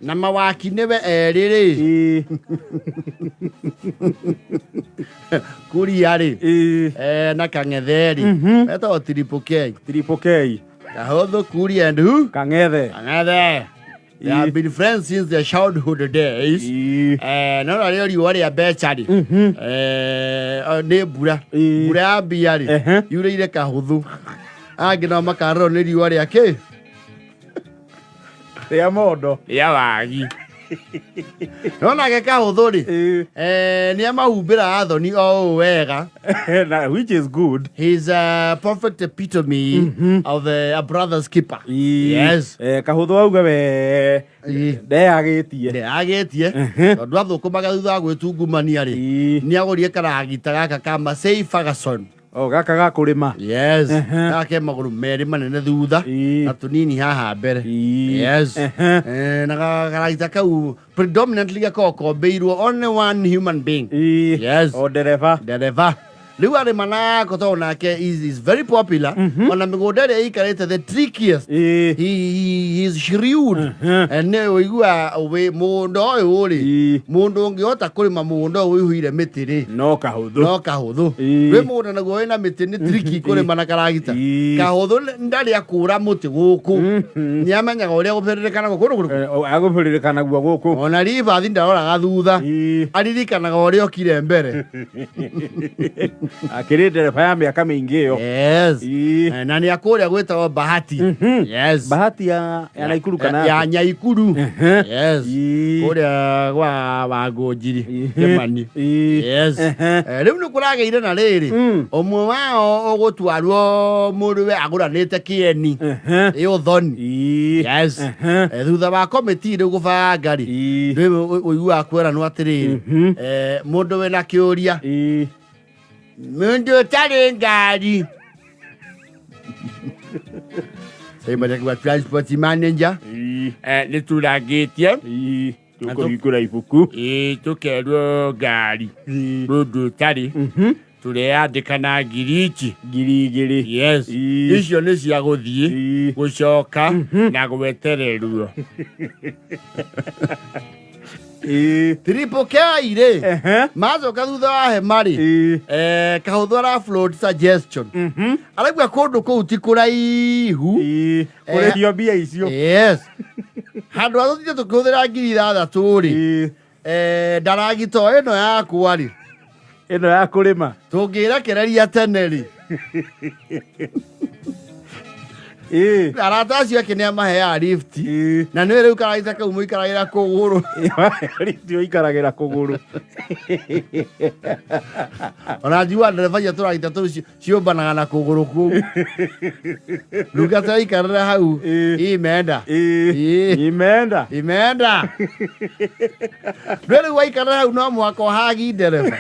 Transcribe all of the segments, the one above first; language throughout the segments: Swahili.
na mawaki niwe eriri kurihia ri na kang'etheri eto triple K Kahuthu kurihia and who kang'ethe. They have been friends since their childhood days. No, I really worry about Chadi. Nebura, Bura Biari. You read a Kahuthu. I get on macaron, you worry a cave. They are modo. Yawagi. No, like a Kahuthu. Niama Ubera Adoni, which is good. He's a perfect epitome of a brother's keeper. Yes. Kahuthu Deagetie. Dwatho kumaga thutha gwitungumania ri ni agorie karagita gaka kama sei Ferguson. Gaka gakurima. Yes. Gake maguru meri manene thutha na tunini haha mbere. Yes. Na karagita kau predominantly gakoko beirwo only one human being. Yes. Dereva. Liu ari mana kotona ke is very popular. Ona migodere ikarete the trickiest. He is shrewd. And igua we mundo uri. Mundo ngiota kurima mundo uhuire mitiri. No kahuthu. We mundo na goena mitini tricky kurima na karagita. Kahuthu ndari akura muti guku. Ni amenya uria gupiririkana gukuru. Agupiririkana guku. Ona riba thi ndarora gathutha. Aririkana uria okire mbere. Akirete pa miaka mingi yo. Yes. Na ni akuria gwetwa Bahati. Yes. Bahati ya Naikuru kana ya Nyaikuru. Yes. Kuria gwa Wangũnjiri Kimani. Yes. Riu ni kurageire na riri. Omwe wao ogutwarwo muruwe aguranite kieni. Uthoni. Yes. Thutha wa committee riu gubaa ngari. Riu uigua kwera no atiriri. Mundu we na kiuria. Mundu tari ngari. Say my transport manager. Nituragetie. Tukora ibuku. Tukerwo ngari. Mundu tari. Tureandikana ngiri. Yes. Icio ni cia guthie, gucoka na gwetererwo. Triple K ire. Mazoka thutha wa hemari. Kahuthu ara float suggestion. Aragwa kundu kuu ti kuraihu. Kuredio mbia icio. Yes. Handu athuthie tukuthira 6,000 ri. Ndaragito ino yaku ari. Ino ya kurima. Tungirekereria tene ri. Arata acio ake nĩa mahea lift na nĩ rĩu karagita kau mũikaragĩra kũgũrũ lift ũikaragira kũgũrũ ona njua ndereba cia tũragita tũu ciũmbanaga na kũgũrũ kũu ruga tũraikarĩra hau imeenda rĩu waikarĩra hau no mũhaka ũhagi ndereba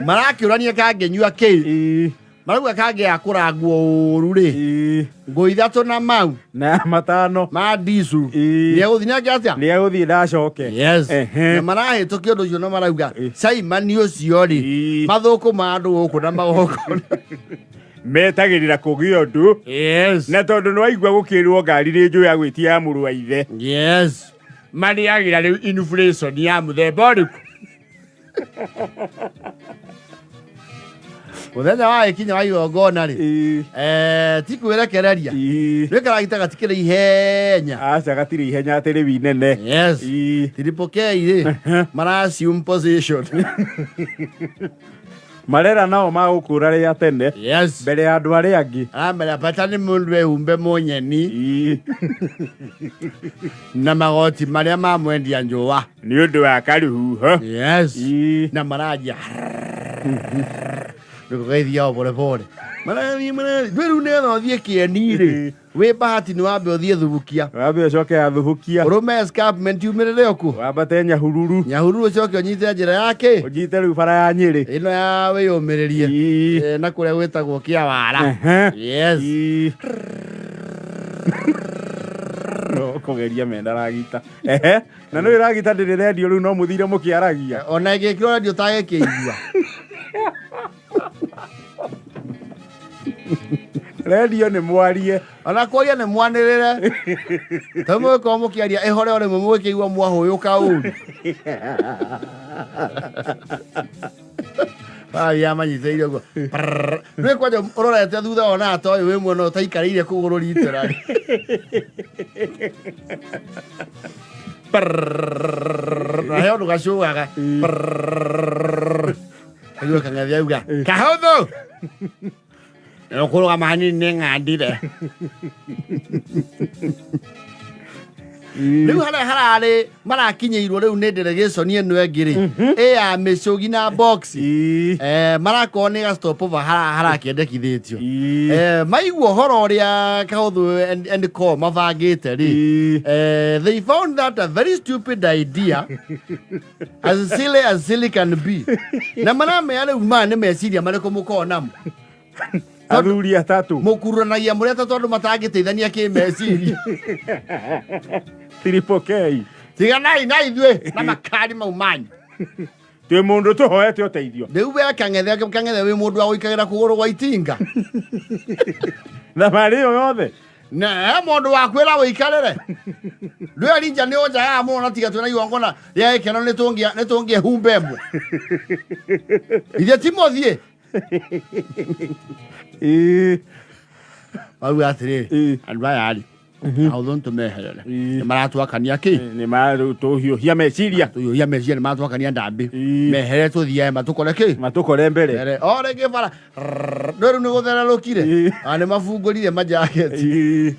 Marakiurania kangenyua ki marauga kange akurangwo uru ri ngo 3 na mau na 5 ma disu ni eguthi na kiatia ni eguthi ndacoke. Yes. Na marahitũkia ũndũ ũcio no marauga Simon ũcio ri mathuku ma andu guku na magoko metagirira kugio ndu. Yes. Na tondu no aigua gukirwo ngari ri nju ya gwitia mũrũ wa ithe. Yes. Mani agira riu inflation ya muthemba ũrĩkũ. Muthenya wa ikinya wa igongona ri ti kwirekereria ni karagita gatikire ihenya aca gatire ihenya atiri winene. Yes. Triple K ri marassume position marera nao magukura ri atene. Yes. Mbere ya andu ari angi mbere apata ni mundu ehumbe munyeni na magoti maria mamwendia njũa ni undu wa karuhuho. Yes. Na marajia Nikugeithia pole pole. Marani dweru neno thie kieni ri. We Bahati ni wambe uthie thubukia. Wambe ucoke athubukia. Urume escarpment yumirire oku. Wambate Nyahururu. Nyahururu ucoke unyite njira yake. Unyite riu bara ya Nyeri. Ino ya we yumiririe. Na kuria gwetagwo Kiawara. Yes. No kugeria menda ragita. Na no iragita ndire radio riu no muthire mukiaragia. Ona igikiro radio tage kiigua. Radio nĩ mwarie. Ona kwaria nĩ mwanĩrĩre. Tamwe kwa mũkĩaria ehore ore mũmwĩkĩigua mwahũyũka ũru. Ya manyitĩire ũguo. Nĩ kwaja ũrorete thutha ona atoĩ wĩ mwena ũtaikarĩire kũgũrũ ritera. Na heo ndũgacugaga. Ayuga kang'ethia auga Kahuthu. Nokũrũgama hanini nĩ ng'andire. Rĩu hararĩ marakinyĩirwo rĩu nĩ delegation ĩno ĩngĩ-rĩ ya mĩcũgi na box marakorwo nĩ gastopover harakĩendekithĩtio maigua ũhoro ũrĩa Kahuthu and Co mabangĩte-rĩ they found that a very stupid idea as silly can be na maramenya rĩu maya nĩ meciria marĩkũ mũkorwo namo athuri atatu mũkuranagia mũrĩ atatũ andũ matangĩteithania kĩmeciria Triple K tiganai na ithuĩ na makari mau manyu twĩ mũndũ tũhoete ũteithio rĩu we kang'ethe wĩ mũndũ wa gũikagĩra kũgũrũ gwa itinga na marĩ o yothe na mũndũ wa kwĩra wĩikarĩre rĩu rinja nĩ ũnjagaga mũno na tiga twĩna igongona rĩa gĩkeno nĩ tũngĩehumba ĩmwe ithe Timothy auga atĩrĩrĩ andũ aya-rĩ Kahuthu ntũmeherere nĩ maratwakania kĩ nĩ maratũhiũhia meciria nĩ maratwakania ndambĩ mehere tũthiae matũkore kĩ matũkore mbere o rĩngĩ bara rĩu nĩ gũthererũkire nĩ mabungũrire majaketi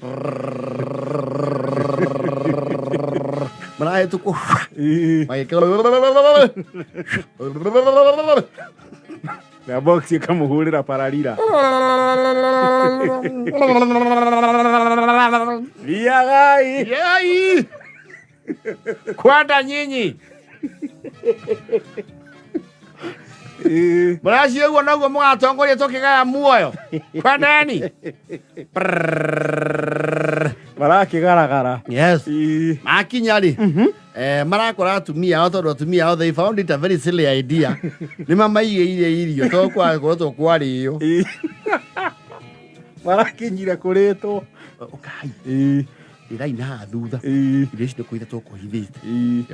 marahĩtũkwo na box ĩkamũhũrĩra pararira Yagai kwanda nyinyi muracio ũguo naguo mũgatongoria tũkĩgaya muoyo kwandani marakĩgaragara yes makinya-rĩ marakora atumia ao tondũ atumia ao they found it a very silly idea nĩ mamaigĩire irio tondũ kwakoretwo kwarĩo marakinyire kũrĩtwo ũkai irai na thutha irio ici nĩ kũitha tũkũhithĩte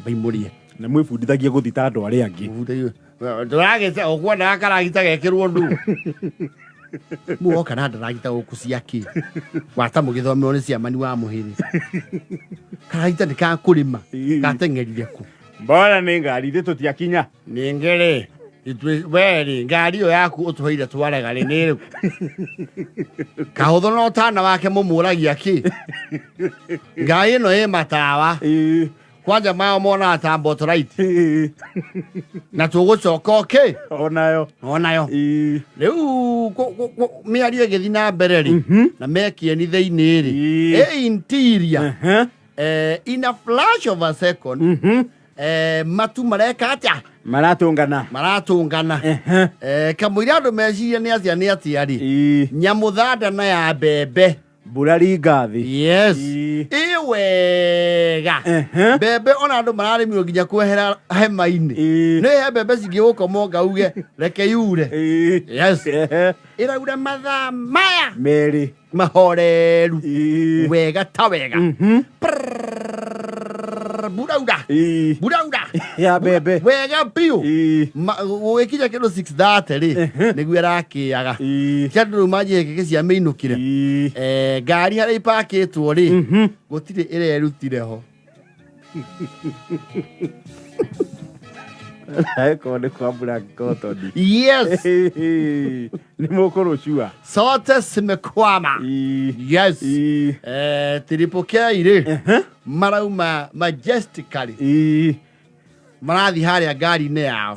mbaimũrie na mwĩbundithagie gũthita andũ arĩa angĩ tũragĩte ũkwendaga karagita gekĩrwo ndu muoka na ndaragita gũkũ ciakĩ wata mũgĩthomerwo nĩ ciamani wa mũhĩrĩ karagita ndĩkakũrĩma gateng'erire kũ mbona nĩ ngari ithe tũtiakinya ningĩ-rĩ werĩ ngari ĩyo yaku ũtũheire twarega-rĩ nĩ ĩrĩkũ Kahuthu no tana wake mũmũragia kĩ ngari ĩno ĩ matawa kwanja mao monaga ta mbotlight na tũgũcoka okĩ onayo rĩu mĩario ĩgĩthiĩ na mbere-rĩ na mekieni thĩinĩ-rĩ interior in a flash of a second matu mareka atĩa maratũngana kamũira andũ meciria nĩ atĩa-rĩ nyamũ thandana ya mbembe mbũrari ngathĩ yes wega mbembe ona andũ mararĩmirwo nginya kwehera hema-inĩ nĩ he mbembe cingĩgũkomwo ngauge reke yure yes ĩraura mathaa maya merĩ mahoreru wega ta wega buraura ya mbembe wega biũ gũgĩkinya kĩndũ 6:30-rĩ nĩguo ĩrakĩaga kĩa andũ rĩu manjihĩkĩkĩ cia mĩinũkire ngari harĩa ipakĩtwo-rĩ gũtirĩ ĩrerutire ho Eko nĩ kwambura ngotoni yes nĩ mũkũrũcua sote zimekwama yes Triple K-rĩ marauma majestically marathi harĩa ngari-inĩ yao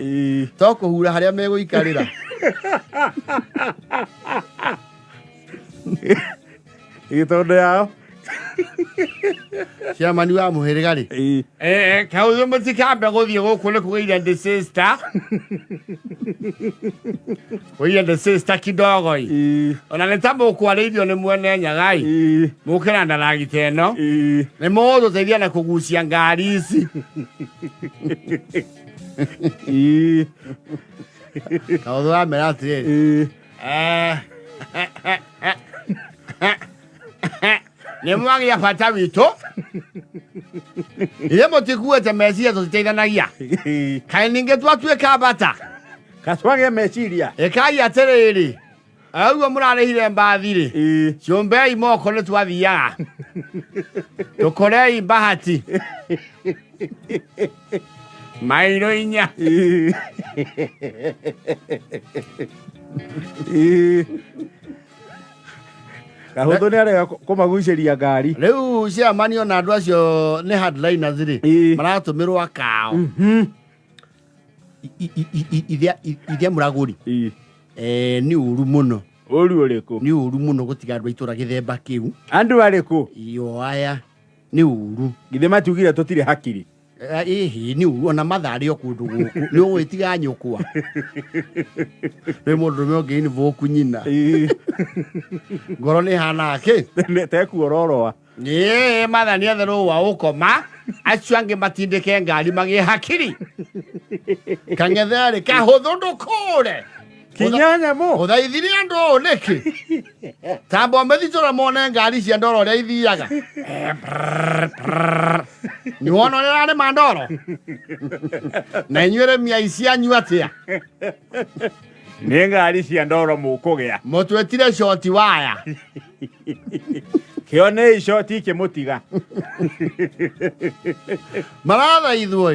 to kũhura harĩa megũikarĩra gĩtondo yao ciamani wa mũhĩrĩga-rĩ Kahuthu mũtikambe gũthiĩ gũkũ nĩ kũgĩire the sister kũgĩire the sister kidogo-ĩ ona nĩ ta mũkwarĩirio nĩ mwene nyaga-ĩ mũke na ndaragita ĩno nĩ mũgũtũteithia na kũgucia ngari ici Kahuthu amera atĩrĩrĩ nä mwagä a bata witå ä må tikuä meciria tå citeithanagia kaä ningä twatuä ka bata Katwage meciria. ä kai atä rä rä auguo må rarä hire mbathi rä ciå mbei moko nä twathiaga tå korei mbahati mairå inya Kahuthu nä arega kåmaguciria ngari. rä u ciamanio na andå acio nä headliners rä maratå mä rwo akao ithe må ragå ri nä å ru må no Uru ũrĩkũ? nä å ru må no gå tiga andå aitå ra gä themba kä u Andu arĩkũ? yo aya nä å ru Githĩ matiugire tũtirĩ hakiri. ĩhĩ nĩ ũru ona matharĩ o kũndũ gũkũ nĩ ũgwĩtiga nyũkwa nĩ mũndũrũme ũngĩ invoke nyina ngoro nĩ hana kĩ Tekuororoa. matha nĩ etherwo wa ũkoma acio angĩ matindĩke ngari magĩe hakiri kang'etherĩ Kahuthu ndũkũre Kinyanya mo. ũthaithire andũ nĩkĩ tambo methitũra mone ngari cia ndoro ũrĩa ithiaga nĩ wona ũrĩa ararĩma ndoro na inyuĩ rĩmi aici anyu atĩa Nĩ ngari cia ndoro mũkũgĩa. mũtwĩtire shoti waya Kĩo nĩ icoti ikĩmũtiga. marathaithwo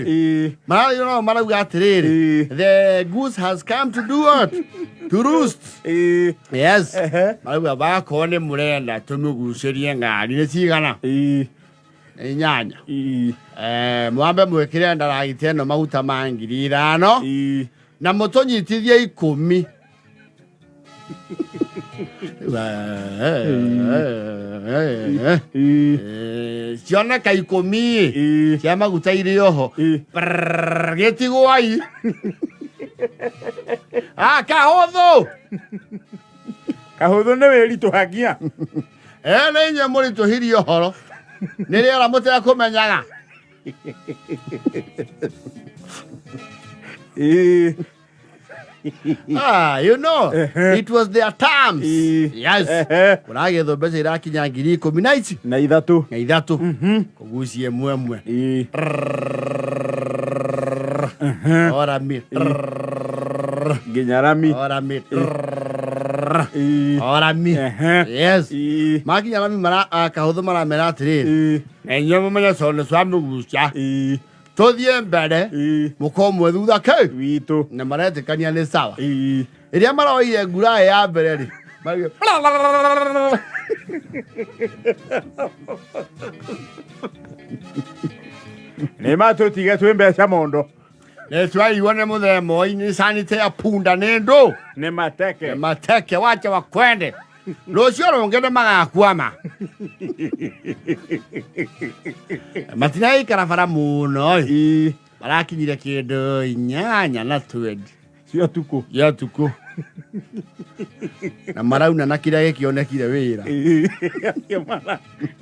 marathaithwo no marauga atĩrĩrĩ the goose has come to do what to roost yes marauga bakorwo nĩ mũrenda tũmĩgucĩrie ngari nĩ cigana inyanya mwambe mwĩkĩre ndaragita ĩno maguta ma 5,000 na mũtũnyitithie 10 cioneka 10 cia maguta irĩ oho gĩtigwai Kahuthu Kahuthu nĩ wĩritũhagia. nĩ inyuĩ mũritũhirie ũhoro nĩ rĩera mũtekũmenyaga you know, it was their terms. Yes. Kuragethwo mbeca irakinya 10,000 na ithatũ. Kugucie mwemwe. Ora mi. Nginya rami. Ora mi. Ora mi. Yes. Makinya rami mara Kahuthu maramera atĩrĩrĩ inyuĩ mũmenye cone cia mũgucia tũthiĩ mbere mũkorwo mwĩ thutha witũ na maretĩkania nĩ sawa ĩrĩa maroire ngura ya mbere rĩ nĩ matũtige twĩ mbeca mondo. nĩ twaigua nĩ mũthema ũyũ sanite ya punda nĩ ndũ nĩ mateke wacha wakwende rũciũ rũngĩ nĩ magakwama matinaikara bara mũno marakinyire kĩndũ 8 na 20 cia tukũ na marauna na kĩrĩa gĩkĩonekire wĩra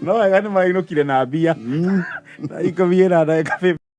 no wega nĩ mainũkire na mbia na ikũmie na ndagĩka